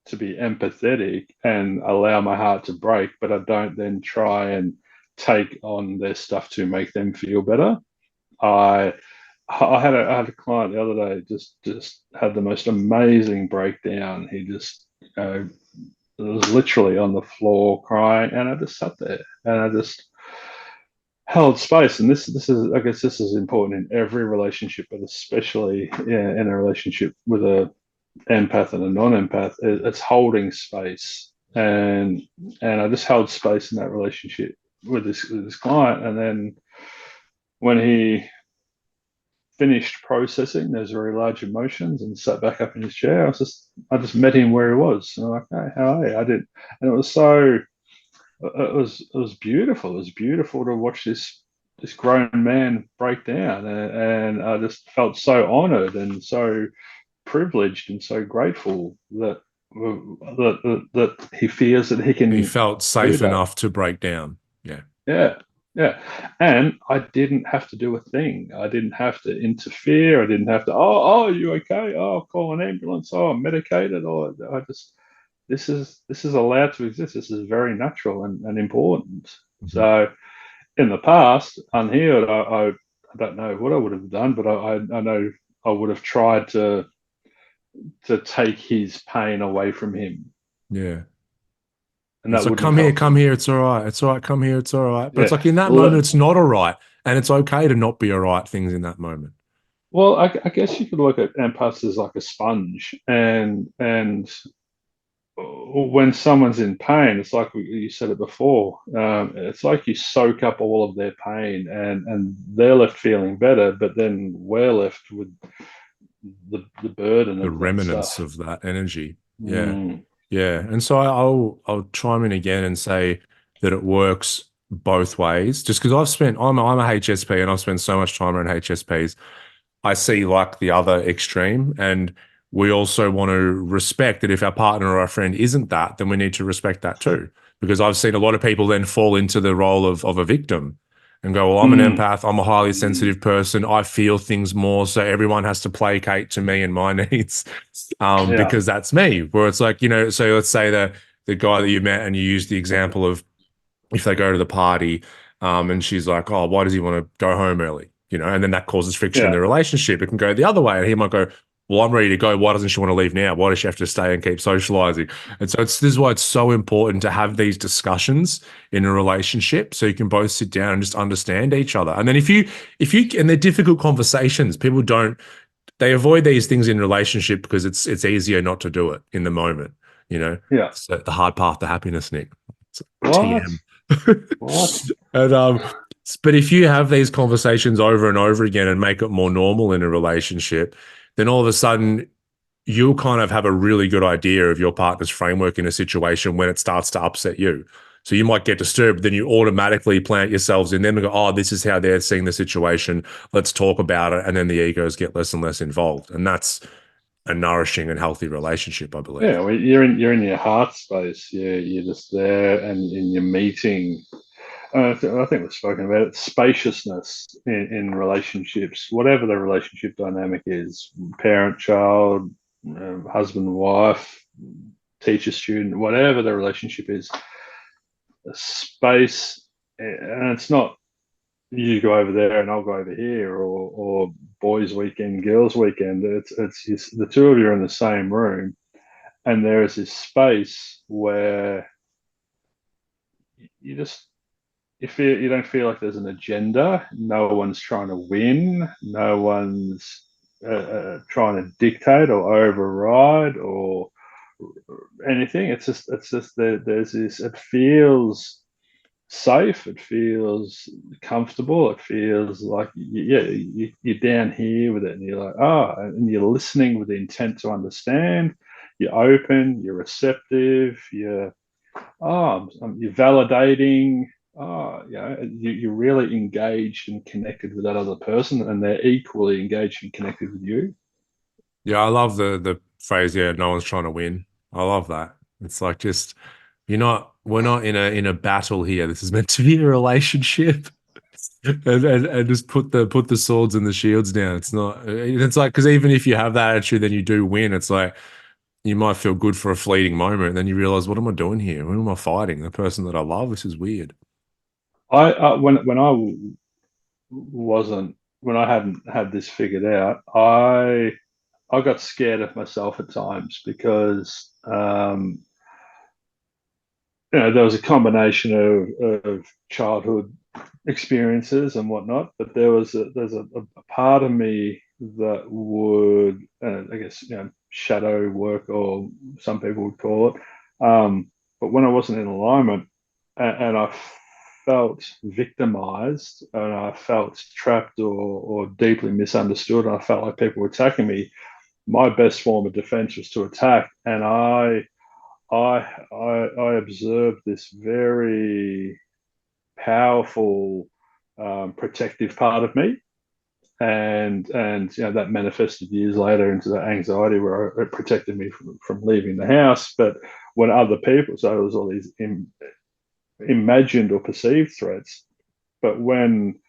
to be empathetic and allow my heart to break, but I don't then try and take on their stuff to make them feel better. I I had a client the other day just had the most amazing breakdown. He just was literally on the floor crying, and I just sat there and I just held space. And this is, I guess this is important in every relationship, but especially, yeah, in a relationship with a empath and a non-empath, it's holding space, and I just held space in that relationship with this client, and then when he finished processing those very large emotions and sat back up in his chair, I just met him where he was, and I'm like, hey, how are you? I did, and it was so it was beautiful. It was beautiful to watch this grown man break down, and I just felt so honoured and so privileged and so grateful that he feels that he He can felt do safe that. enough to break down. Yeah. Yeah, yeah, and I didn't have to do a thing. I didn't have to interfere. I didn't have to. Oh, are you okay? Oh, call an ambulance. Oh, I'm medicated. Oh, I just this is allowed to exist. This is very natural and important. Mhm. So in the past, unhealed, I don't know what I would have done, but I know I would have tried to take his pain away from him, Yeah. and It's that like, wouldn't have helped come him. here, it's all right. It's all right, come here, it's all right. But it's Yeah. like in that moment, it's not all right. And it's okay to not be all right things in that moment. Well, I guess you could look at empaths as like a sponge, and when someone's in pain, it's like you said it before. It's like you soak up all of their pain, and they're left feeling better, but then we're left with the burden The of that remnants stuff. of that energy. Yeah. Mm, Yeah. And so I'll chime in again and say that it works both ways. Just because I'm a HSP and I've spent so much time around HSPs. I see like the other extreme. And we also want to respect that if our partner or our friend isn't that, then we need to respect that too. Because I've seen a lot of people then fall into the role of a victim and go, well, I'm an mm, empath. I'm a highly sensitive person. I feel things more. So everyone has to placate to me and my needs yeah, because that's me. Where it's like, so let's say the guy that you met and you used the example of if they go to the party and she's like, oh, why does he want to go home early? And then that causes friction in yeah, the relationship. It can go the other way. And he might go, well, I'm ready to go. Why doesn't she want to leave now? Why does she have to stay and keep socializing? And so this is why it's so important to have these discussions in a relationship so you can both sit down and just understand each other. And then and they're difficult conversations, people they avoid these things in relationship because it's easier not to do it in the moment. You know, yeah. it's the hard path to happiness, Nick. It's What? TM. What? And but if you have these conversations over and over again and make it more normal in a relationship, then all of a sudden you'll kind of have a really good idea of your partner's framework in a situation when it starts to upset you. So you might get disturbed, then you automatically plant yourselves in them and go, oh, this is how they're seeing the situation. Let's talk about it. And then the egos get less and less involved. And that's a nourishing and healthy relationship, I believe. Yeah, well, you're in your heart space. You're just there, and you're meeting. I think we've spoken about it. Spaciousness in relationships, whatever the relationship dynamic is, parent, child, husband, wife, teacher, student, whatever the relationship is, space, and it's not you go over there and I'll go over here, or boys' weekend, girls' weekend. It's just, the two of you are in the same room, and there is this space where you just you don't feel like there's an agenda. No one's trying to win. No one's trying to dictate or override or anything. It's just there's this. It feels safe. It feels comfortable. It feels like you're down here with it, and you're like, oh, and you're listening with the intent to understand. You're open. You're receptive. You're validating. You're really engaged and connected with that other person, and they're equally engaged and connected with you. Yeah, I love the phrase, yeah, no one's trying to win. I love that. It's like just we're not in a battle here. This is meant to be a relationship. And just put the swords and the shields down. It's not it's like because even if you have that attitude, then you do win. It's like you might feel good for a fleeting moment, and then you realize, what am I doing here? Who am I fighting? The person that I love? This is weird. When I wasn't when I hadn't had this figured out, I got scared of myself at times because there was a combination of childhood experiences and whatnot, but there's a part of me that would, I guess, shadow work, or some people would call it. But when I wasn't in alignment, and I felt victimized, and I felt trapped or deeply misunderstood, and I felt like people were attacking me, my best form of defense was to attack. And I observed this very powerful protective part of me, and that manifested years later into the anxiety where it protected me from leaving the house. But when other people, so it was all these imagined or perceived threats, but when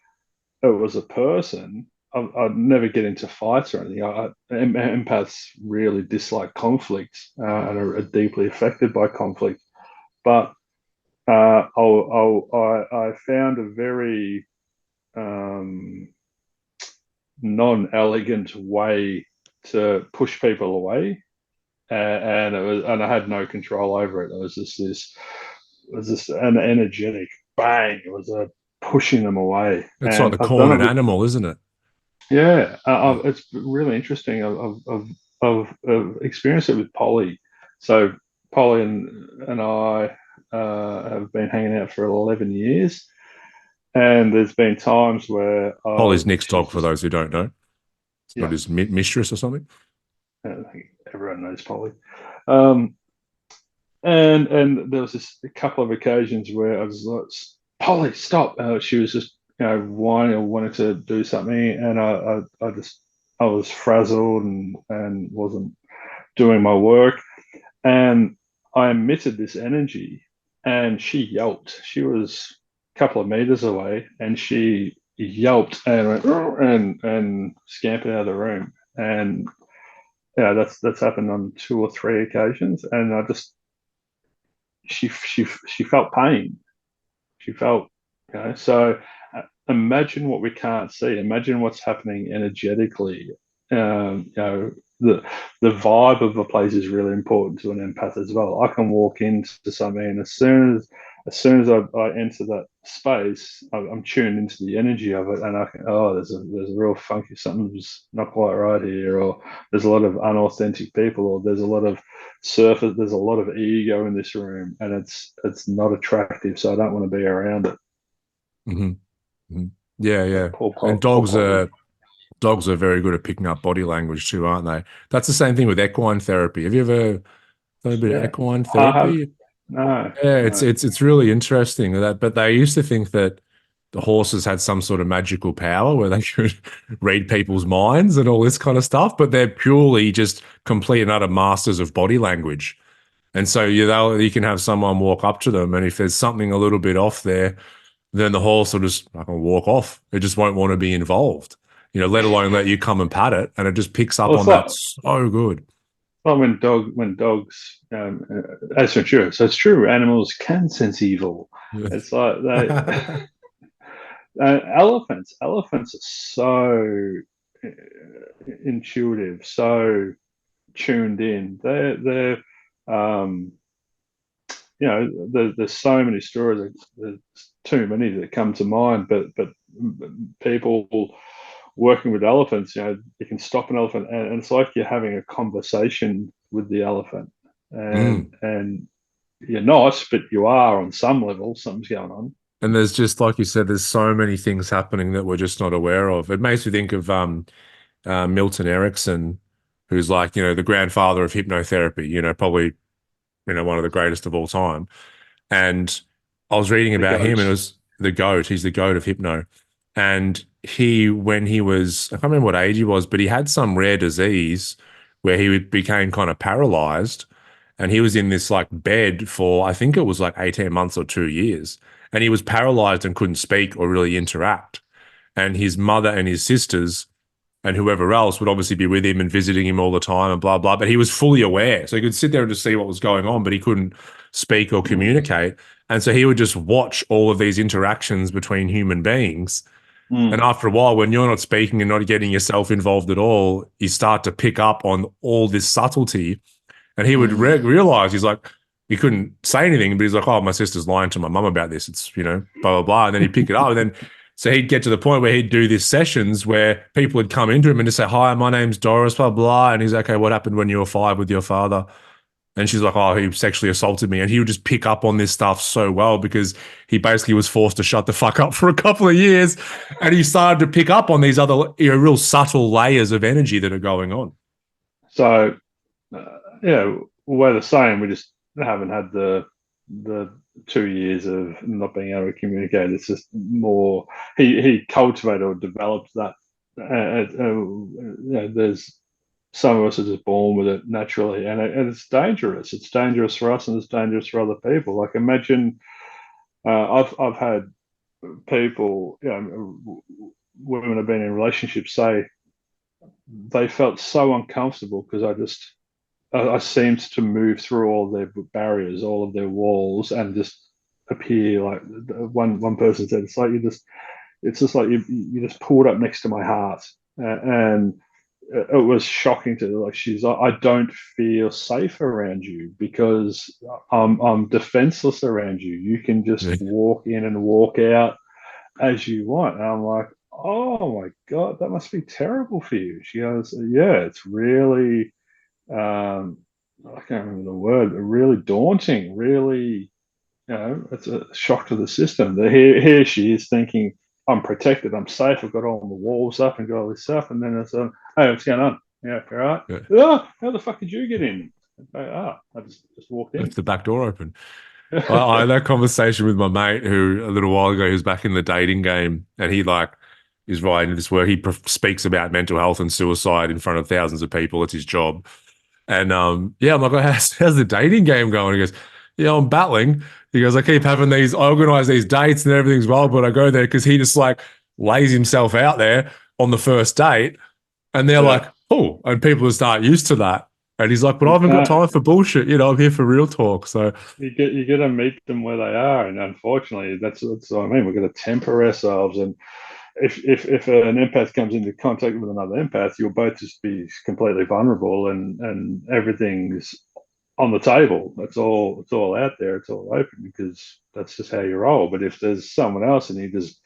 it was a person, I'd never get into fights or anything. Empaths really dislike conflict, and are deeply affected by conflict. But I found a very non-elegant way to push people away, and I had no control over it. It was just an energetic bang. It was a pushing them away, It's like and the I've done it cornered with, animal, isn't it? yeah. Yeah. It's really interesting. I've experienced it with Polly. So Polly and I have been hanging out for 11 years, and there's been times where Polly's Nick's she's dog, for just, those who don't know. It's not yeah. his mistress or something. I think everyone knows Polly. Um, and there was a couple of occasions where I was like, Polly, stop. She was just, whining or wanting to do something. And I was frazzled and wasn't doing my work. And I emitted this energy, and she yelped. She was a couple of meters away, and she yelped and went, and scampered out of the room. And yeah, that's happened on 2 or 3 occasions. And I just, she felt pain. She felt, so imagine what we can't see. Imagine what's happening energetically. The vibe of a place is really important to an empath as well. I can walk into something, and as soon as I enter that space, I'm tuned into the energy of it, and I can, there's a real funky, something's not quite right here, or there's a lot of unauthentic people, or there's a lot of surface, there's a lot of ego in this room, and it's not attractive, so I don't want to be around it. Mm-hmm. Mm-hmm. Yeah, But yeah. poor And poor Polly. dogs are very good at picking up body language too, aren't they? That's the same thing with equine therapy. Have you ever done a bit of Yeah, equine I have. therapy? No, Yeah, it's no. it's it's really interesting that, but they used to think that the horses had some sort of magical power where they could read people's minds and all this kind of stuff, but they're purely just complete and utter masters of body language. And so you can have someone walk up to them, and if there's something a little bit off there, then the horse will just fucking walk off. It just won't want to be involved, let alone let you come and pat it, and it just picks Well, up on that so good. when dogs, as for sure, so it's true. Animals can sense evil. It's like they elephants are so intuitive, so tuned in. They're um, there's so many stories. There's too many that come to mind, but people working with elephants, you can stop an elephant, and it's like you're having a conversation with the elephant, Mm. and you're not, but you are on some level. Something's going on. And there's just, like you said, there's so many things happening that we're just not aware of. It makes me think of Milton Erickson, who's like, the grandfather of hypnotherapy, probably, one of the greatest of all time. And I was reading The about him, and it goat. was the goat. He's the goat of hypno. And when he was, I can't remember what age he was, but he had some rare disease where became kind of paralyzed. And he was in this like bed for, I think it was like 18 months or 2 years. And he was paralyzed and couldn't speak or really interact. And his mother and his sisters and whoever else would obviously be with him and visiting him all the time and blah, blah. But he was fully aware. So he could sit there and just see what was going on, but he couldn't speak or Mm. communicate. And so he would just watch all of these interactions between human beings. And Mm. after a while, when you're not speaking and not getting yourself involved at all, you start to pick up on all this subtlety. And he would Mm. realize, he's like, he couldn't say anything, but he's like, oh, my sister's lying to my mum about this. It's, blah, blah, blah. And then he'd pick it up. And then So he'd get to the point where he'd do these sessions where people would come into him and just say, "Hi, my name's Doris, blah, blah." And he's like, "Okay, what happened when you were 5 with your father?" And she's like, "Oh, he sexually assaulted me." And he would just pick up on this stuff so well because he basically was forced to shut the fuck up for a couple of years. And he started to pick up on these other, real subtle layers of energy that are going on. So, yeah, we're the same. We just haven't had the 2 years of not being able to communicate. It's just more he cultivated or developed that. There's some of us are just born with it naturally, and it's dangerous. It's dangerous for us, and it's dangerous for other people. Like imagine, I've had people, women have been in relationships say they felt so uncomfortable because I seemed to move through all their barriers, all of their walls, and just appear like one person said, it's just like you just pulled up next to my heart, and it was shocking to her. Like I don't feel safe around you because I'm defenseless around you. You can just Yeah. walk in and walk out as you want. And I'm like, oh my God, that must be terrible for you. She goes, yeah, it's really, I can't remember the word, really daunting, really, it's a shock to the system. Here she is thinking, I'm protected, I'm safe, I've got all the walls up and got all this stuff. And then it's, hey, what's going on? Yeah, all right. Yeah. Oh, how the fuck did you get in? I just walked Left in. the back door open. I had that conversation with my mate who a little while ago, he was back in the dating game and he like is writing this where he speaks about mental health and suicide in front of thousands of people. It's his job. And yeah, I'm like, how's the dating game going? He goes, yeah, I'm battling. He goes, I keep having these, I organize these dates and everything's well, but I go there because he just like lays himself out there on the first date. And they're Yeah. like, oh, and people just aren't used to that. And he's like, but I You haven't got can't, time for bullshit. I'm here for real talk. So you get to meet them where they are, and unfortunately, that's what I mean. We've got to temper ourselves, and if an empath comes into contact with another empath, you'll both just be completely vulnerable, and everything's on the table. It's all out there. It's all open because that's just how you roll. But if there's someone else and you just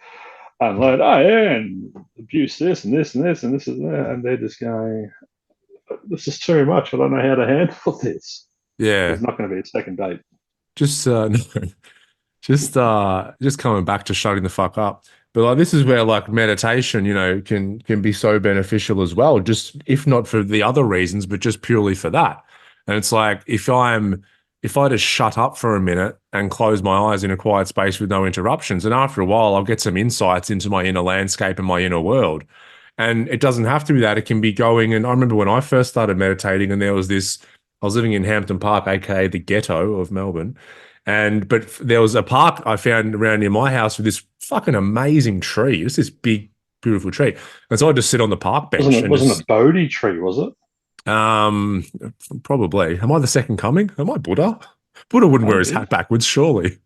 unload, oh yeah, and abuse this and this and this and this and that, and they're just going, this is too much. I don't know how to handle this. yeah, There's not going to be a second date. just no, just coming back to shutting the fuck up. But like this is where like meditation, can be so beneficial as well. Just if not for the other reasons, but just purely for that. And it's like if I just shut up for a minute and close my eyes in a quiet space with no interruptions, and after a while I'll get some insights into my inner landscape and my inner world. And it doesn't have to be that. It can be going. And I remember when I first started meditating, and there was this, I was living in Hampton Park, aka the ghetto of Melbourne. But there was a park I found around near my house with this fucking amazing tree. It's this big, beautiful tree. And so I just sit on the park Wasn't bench it? and Wasn't a just Bodhi tree? Was it? um probably. Am I the second coming? Am I Buddha? Buddha wouldn't wear his Maybe. hat backwards, surely.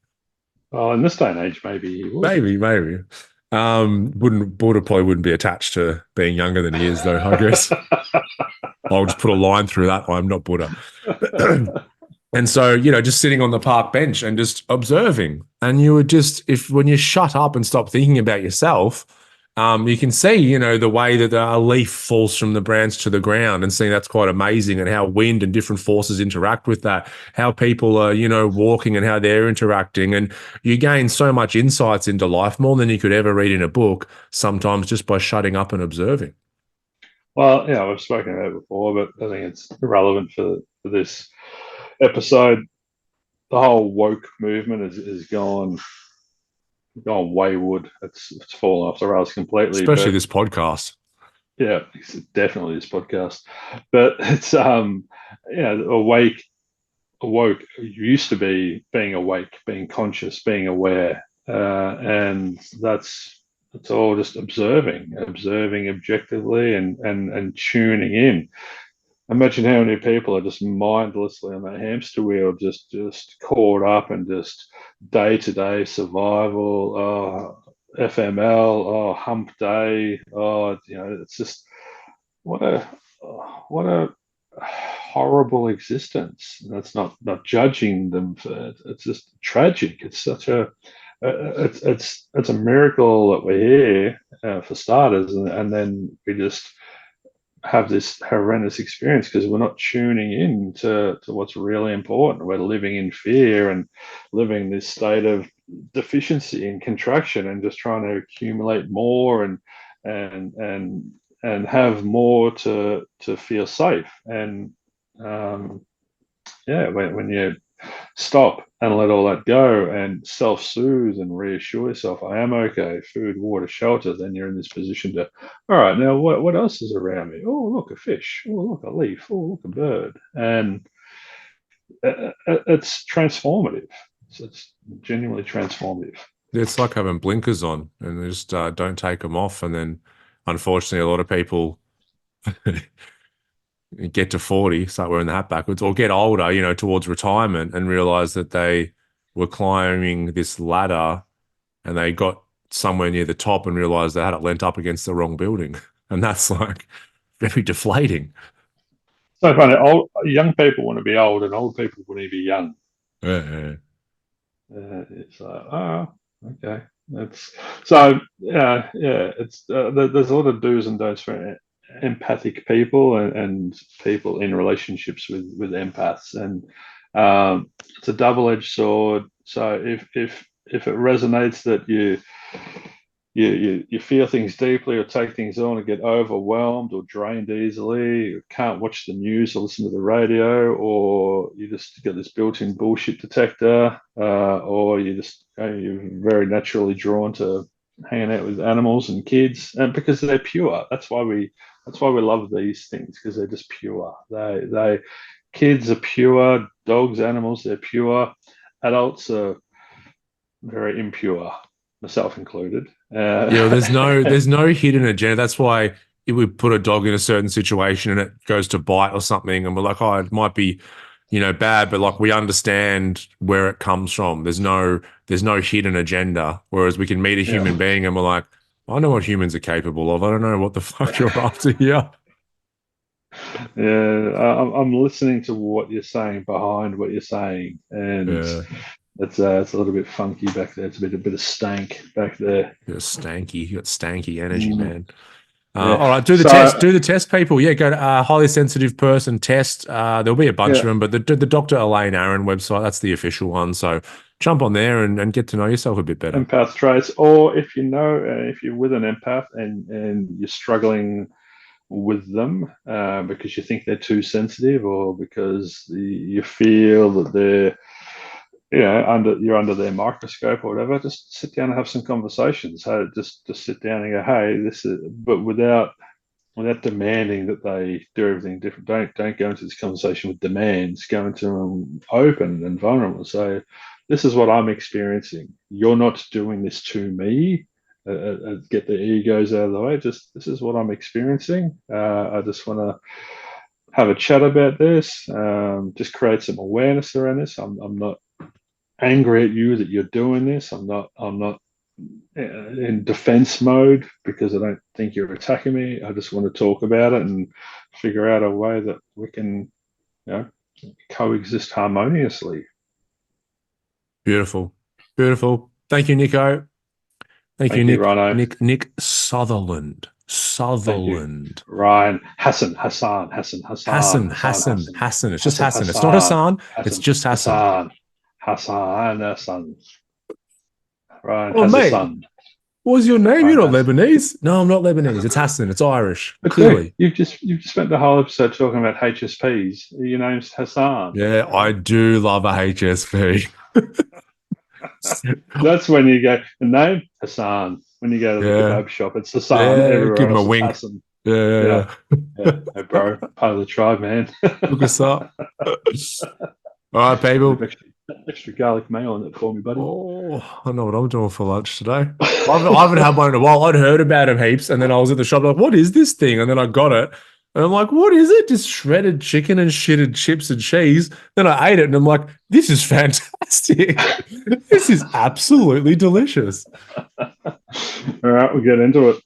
Oh, in this day and age, maybe he would. Maybe, maybe. Wouldn't Buddha probably wouldn't be attached to being younger than he is, though, I guess. I'll just put a line through that. I'm not Buddha. And so, just sitting on the park bench and just observing. And you would just, if when you shut up and stop thinking about yourself, you can see, the way that a leaf falls from the branch to the ground and seeing that's quite amazing and how wind and different forces interact with that, how people are, walking and how they're interacting. And you gain so much insights into life, more than you could ever read in a book, sometimes just by shutting up and observing. Well, yeah, we've spoken about it before, but I think it's relevant for this episode. The whole woke movement is gone wayward. It's fallen off the rails completely. Especially But this podcast. yeah, it's definitely this podcast. But it's awoke used to be being awake, being conscious, being aware, and that's all just observing objectively, and tuning in. Imagine how many people are just mindlessly on that hamster wheel, just caught up and just day to day survival. FML, hump day. It's just what a what a horrible existence. That's not judging them for it. It's just tragic. It's such a it's a miracle that we're here for starters, and then we just have this horrendous experience because we're not tuning in to what's really important. We're living in fear and living this state of deficiency and contraction and just trying to accumulate more and and and have more to feel safe. And yeah, when you stop and let all that go and self-soothe and reassure yourself, I am okay, food, water, shelter, then you're in this position to, all right, now what else is around me? Oh, look, a fish. Oh, look, a leaf. Oh, look, a bird. And it's transformative. It's genuinely transformative. It's like having blinkers on and they just don't take them off. And then, unfortunately, a lot of people get to 40, start wearing the hat backwards, or get older, towards retirement and realize that they were climbing this ladder and they got somewhere near the top and realized they had it leant up against the wrong building. And that's like very deflating. So funny. Young people want to be old, and old people want to be young. Yeah. It's like, oh, okay. That's so. Yeah. It's there's a lot of do's and don'ts for empathic people and people in relationships with empaths, and it's a double-edged sword. So if it resonates that you feel things deeply or take things on and get overwhelmed or drained easily, you can't watch the news or listen to the radio, or you just get this built-in bullshit detector, or you're very naturally drawn to hanging out with animals and kids, and because they're pure. That's why we love these things, because they're just pure. They kids are pure, dogs, animals, they're pure. Adults are very impure, myself included. Yeah, well, there's no hidden agenda. That's why if we put a dog in a certain situation and it goes to bite or something, and we're like, oh, it might be, bad, but like we understand where it comes from. There's no hidden agenda. Whereas we can meet a Yeah, human being and we're like, I know what humans are capable of. I don't know what the fuck you're after here. yeah. I'm listening to what you're saying behind what you're saying, and Yeah. it's a little bit funky back there. It's a bit of stank back there. You're stanky. You got stanky energy, Mm, man. yeah. All right, do the test. So Do the test, people. Yeah, go to highly sensitive person test. There'll be a bunch yeah, of them, but the Dr. Elaine Aaron website, that's the official one. So jump on there and get to know yourself a bit better. empath traits, or if you're with an empath and you're struggling with them because you think they're too sensitive, or because you feel that they're you're under their microscope or whatever, just sit down and have some conversations. So just sit down and go, hey, this is, but without demanding that they do everything different. Don't go into this conversation with demands. Go into them open and vulnerable. So this is what I'm experiencing. You're not doing this to me. Get the egos out of the way. Just this is what I'm experiencing. I just want to have a chat about this. Just create some awareness around this. I'm not angry at you that you're doing this. I'm not in defense mode because I don't think you're attacking me. I just want to talk about it and figure out a way that we can, you know, coexist harmoniously. Beautiful. Beautiful. Thank you, Nico. Thank you, Thank you, Nick. Rhino. Nick Sutherland. Thank you, Sutherland. Ryan. Hassan. It's just Hassan, Hassan. It's not Hassan. It's Hassan, just Hassan. Hassan. Ryan Oh, has a mate. son. What was your name? Ryan You're not has. Lebanese. No, I'm not Lebanese. It's Hassan. It's Irish. But look, Clearly. you've just spent the whole episode talking about HSPs. Your name's Hassan. Yeah, I do love a HSP. That's when you go, the name Hassan. When you go to the Yeah. kebab shop, it's Hassan. Yeah. Everywhere Give him a else, it's wink. Hassan. Yeah. Yeah, yeah. Hey, bro, part of the tribe, man. Look us up. All right, people. Extra garlic mayo on it for me, buddy. Oh, I know what I'm doing for lunch today. I haven't had one in a while. I'd heard about them heaps, and then I was at the shop like, "What is this thing?" And then I got it, and I'm like, "What is it? Just shredded chicken and shitted chips and cheese." Then I ate it, and I'm like, "This is fantastic. This is absolutely delicious." All right, we'll get into it.